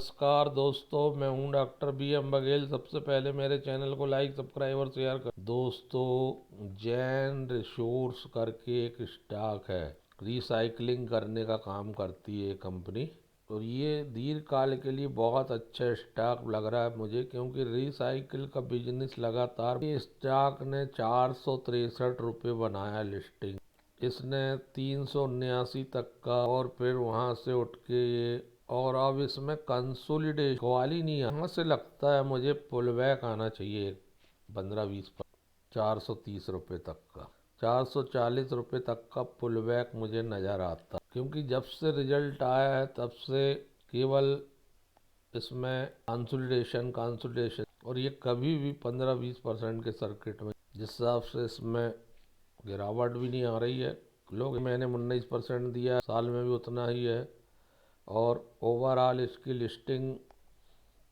नमस्कार दोस्तों, मैं हूं डॉक्टर बी एम बघेल। सबसे पहले मेरे चैनल को लाइक, सब्सक्राइब और शेयर कर। दोस्तों, जैन रिसोर्स करके एक स्टॉक है, रिसाइकलिंग करने का काम करती है कंपनी। और ये दीर्घकाल के लिए बहुत अच्छा स्टॉक लग रहा है मुझे, क्योंकि रिसाइकिल का बिजनेस लगातार। ये स्टॉक ने 463 रुपये बनाया लिस्टिंग। इसने 379 तक का, और फिर वहाँ से उठ के ये, और अब इसमें कंसोलिडेशन क्वाली नहीं है। यहाँ से लगता है मुझे पुल बैक आना चाहिए 15-20 पर, 430 रुपये तक का, 440 रुपये तक का पुल बैक मुझे नज़र आता, क्योंकि जब से रिजल्ट आया है तब से केवल इसमें कंसोलिडेशन, और ये कभी भी 15-20% के सर्किट में, जिस हिसाब से इसमें गिरावट भी नहीं आ रही है। लोग, मैंने 19% दिया, साल में भी उतना ही है। और ओवरऑल इसकी लिस्टिंग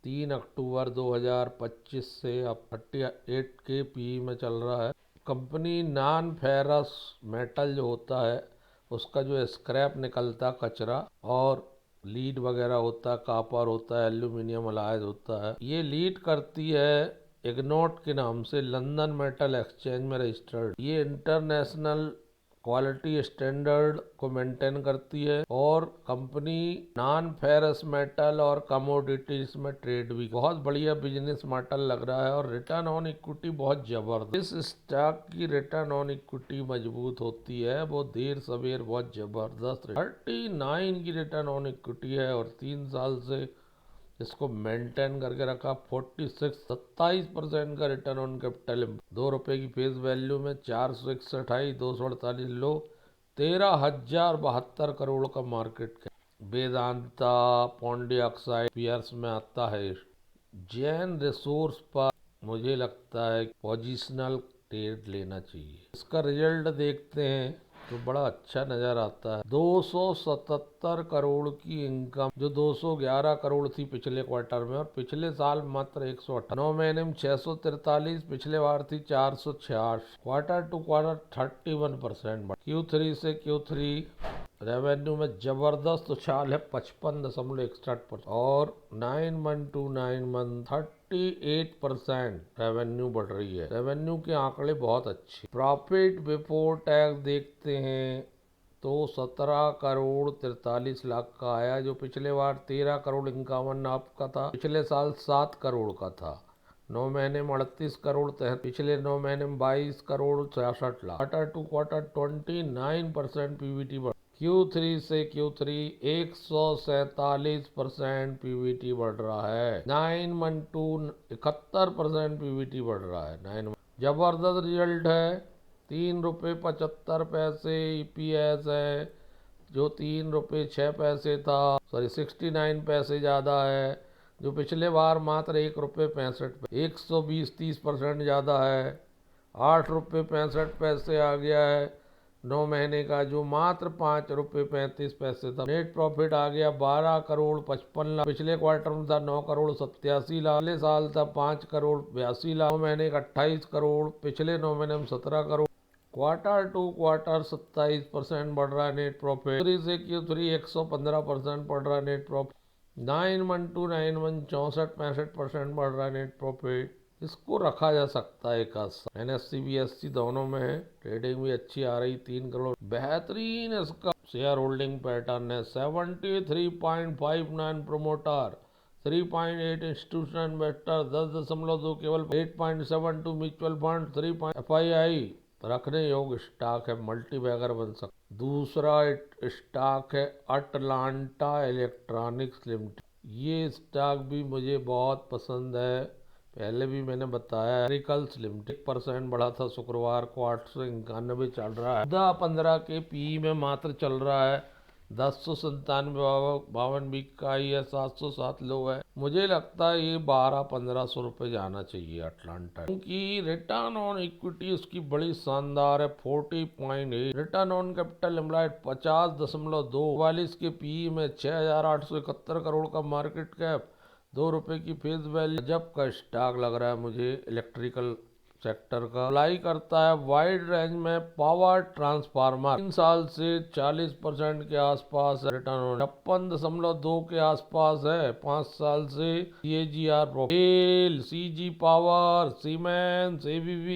3 अक्टूबर 2025 से अब 38 के पी में चल रहा है। कंपनी नॉन फेरस मेटल जो होता है उसका जो स्क्रैप निकलता, कचरा और लीड वगैरह होता है, कापर होता है, एल्यूमिनियम अलायज होता है, ये लीड करती है इग्नोट के नाम से, लंदन मेटल एक्सचेंज में रजिस्टर्ड। ये इंटरनेशनल क्वालिटी स्टैंडर्ड को मेंटेन करती है, और कंपनी नॉन फेरस मेटल और कमोडिटीज में ट्रेड भी। बहुत बढ़िया बिजनेस मॉडल लग रहा है, और रिटर्न ऑन इक्विटी बहुत जबरदस्त। इस स्टॉक की रिटर्न ऑन इक्विटी मजबूत होती है, वो देर सवेर बहुत जबरदस्त। 39 की रिटर्न ऑन इक्विटी है, और 3 साल से इसको मेंटेन करके रखा। 27% का रिटर्न ऑन कैपिटल। 2 रुपये की फेस वैल्यू में 461 हाई, 248 लो, 13,072 करोड़ का market cap. Vedanta, Pondy oxide peers में आता है। जैन रिसोर्स पर मुझे लगता है पोजिशनल ट्रेड लेना चाहिए। इसका रिजल्ट देखते हैं तो बड़ा अच्छा नज़र आता है। 277 करोड़ की इनकम, जो 211 करोड़ थी पिछले क्वार्टर में, और पिछले साल मात्र 108। 9 महीने में 643, पिछले बार थी 466। क्वार्टर टू क्वार्टर 31% बढ़। Q3 से Q3 रेवेन्यू में जबरदस्त उछाल है, 55.61%, और 9 मंथ टू 9 मंथ 38% रेवेन्यू बढ़ रही है। रेवेन्यू के आंकड़े बहुत अच्छे। प्रॉफिट बिफोर टैक्स देखते हैं तो 17 करोड़ 43 लाख का आया, जो पिछले बार 13 करोड़ 51 लाख का था, पिछले साल 7 करोड़ का था। 9 महीने में 38 करोड़, पिछले 9 महीने में 22 crore 66 lakh. Quarter to quarter 29% PBT बढ़। Q3 से Q3 147% पीवीटी बढ़ रहा है। 9 मंथ टू 71% पीवीटी बढ़ रहा है। 9 जबरदस्त रिजल्ट है। 3 रुपये 75 पैसे EPS है, जो 3 रुपये 6 पैसे था, सॉरी 69 पैसे ज़्यादा है, जो पिछले बार मात्र 1 रुपये 65 120-30% ज़्यादा है। 8 रुपये 65 पैसे आ गया है 9 महीने का, जो मात्र 5 रुपये 35 पैसे था। नेट प्रॉफिट आ गया 12 करोड़ 55 लाख, पिछले क्वार्टर में था 9 करोड़ 87 लाख, पिछले साल था 5 करोड़ 82 लाख। 9 महीने का 28 करोड़, पिछले 9 महीने में 17 करोड़। क्वार्टर टू क्वार्टर 27% बढ़ रहा है नेट प्रॉफिट। Q3 से Q3 115% बढ़ रहा है net profit. 9 month to 9 month 64-65% बढ़ रहा है नेट प्रॉफिट। इसको रखा जा सकता है एक आध साल। NSE BSE दोनों में है, ट्रेडिंग भी अच्छी आ रही। 3 करोड़ बेहतरीन इसका शेयर होल्डिंग पैटर्न है। 73.59 प्रोमोटर, 3.8 इंस्टीट्यूशनल इन्वेस्टर, 10.2 केवल, 8.72 म्यूचुअल फंड, 3 FII रखने योग्य स्टॉक है, मल्टी बैगर बन सकता। दूसरा स्टॉक है अटलांटा इलेक्ट्रॉनिक्स लिमिटेड। ये स्टॉक भी मुझे बहुत पसंद है, पहले भी मैंने बताया। एग्रीकल्स लिमिटेड 1% बढ़ा था शुक्रवार को, 891 चल रहा है। 10-15 के पी में मात्र चल रहा है। 1097 वीक का ही है, 707 लो है। मुझे लगता है ये 1200-1500 रुपये जाना चाहिए अटलांटा, क्योंकि रिटर्न ऑन इक्विटी उसकी बड़ी शानदार है, 40.8। रिटर्न ऑन कैपिटल एम्प्लॉयड 50.2, 44 के पी में 6,871 करोड़ का मार्केट कैप, 2 रुपये की फेस वैल्यू। जब का स्टॉक लग रहा है मुझे इलेक्ट्रिकल सेक्टर का अप्लाई करता है। वाइड रेंज में पावर ट्रांसफार्मर 3 साल से 40% के आसपास रिटर्न 56.2 के आसपास है 5 साल से CAGR। प्रोफेल, CG power, siemens, ABB,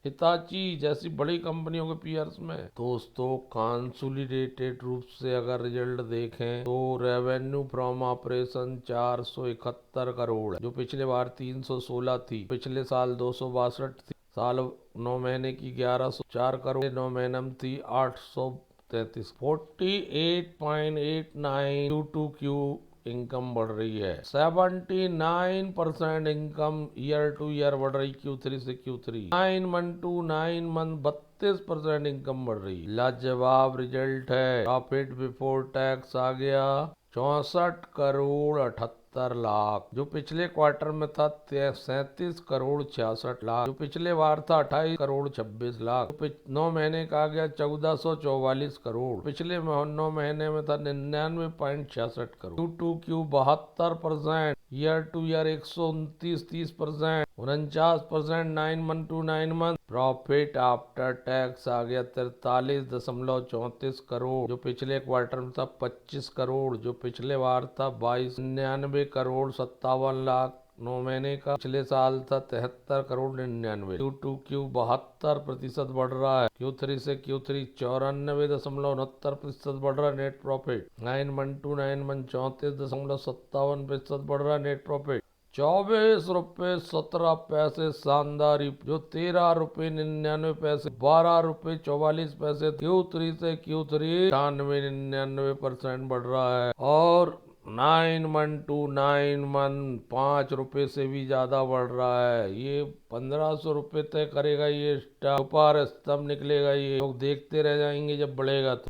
Hitachi जैसी बड़ी कंपनियों के पीयर्स में। दोस्तों कंसोलिडेटेड रूप से अगर रिजल्ट देखें तो रेवेन्यू फ्रॉम ऑपरेशन 471 करोड़ है, जो पिछले बार 316 थी, पिछले साल 262 थी, साल 9 महीने की 1104 करोड़, 9 महीने में थी 833। 48.89 Q2Q इनकम बढ़ रही है। 79% इनकम ईयर टू ईयर बढ़ रही Q3 से Q3। 9 month to 9 month 32% income बढ़ रही है। लाजवाब रिजल्ट है। प्रॉफिट बिफोर टैक्स आ गया 64 करोड़ 78 लाख, जो पिछले क्वार्टर में था 37 करोड़ 66 लाख, जो पिछले बार था 28 करोड़ 26 लाख, 9 महीने का आ गया 1444 करोड़, पिछले 9 महीने में था 99.66 crore. Q2Q 72%, year to year 129-30%, 49%, 9 month to 9 month। Profit after tax आ गया 43.34 करोड़, जो पिछले क्वार्टर में था 25 करोड़, जो पिछले बार था 22.99 करोड़ 57 लाख 9 महीने का, पिछले साल था 73 करोड़ 99। Q2Q 72% बढ़ रहा है। Q3 से Q3 94.69% बढ़ रहा है net profit. 9 month to 9 month 34.57% बढ़ रहा है नेट प्रॉफिट। 24 रुपए 17 पैसे शानदार, जो 13 रुपए 99 पैसे, 12 रुपए 44 पैसे Q3 से Q3 98-99% बढ़ रहा है। और 9 month to 9 month 5 रुपए से भी ज्यादा बढ़ रहा है। ये 1500 रुपए तय करेगा, ये स्टॉक ऊपर स्तंभ निकलेगा, ये लोग देखते रह जाएंगे जब बढ़ेगा तो।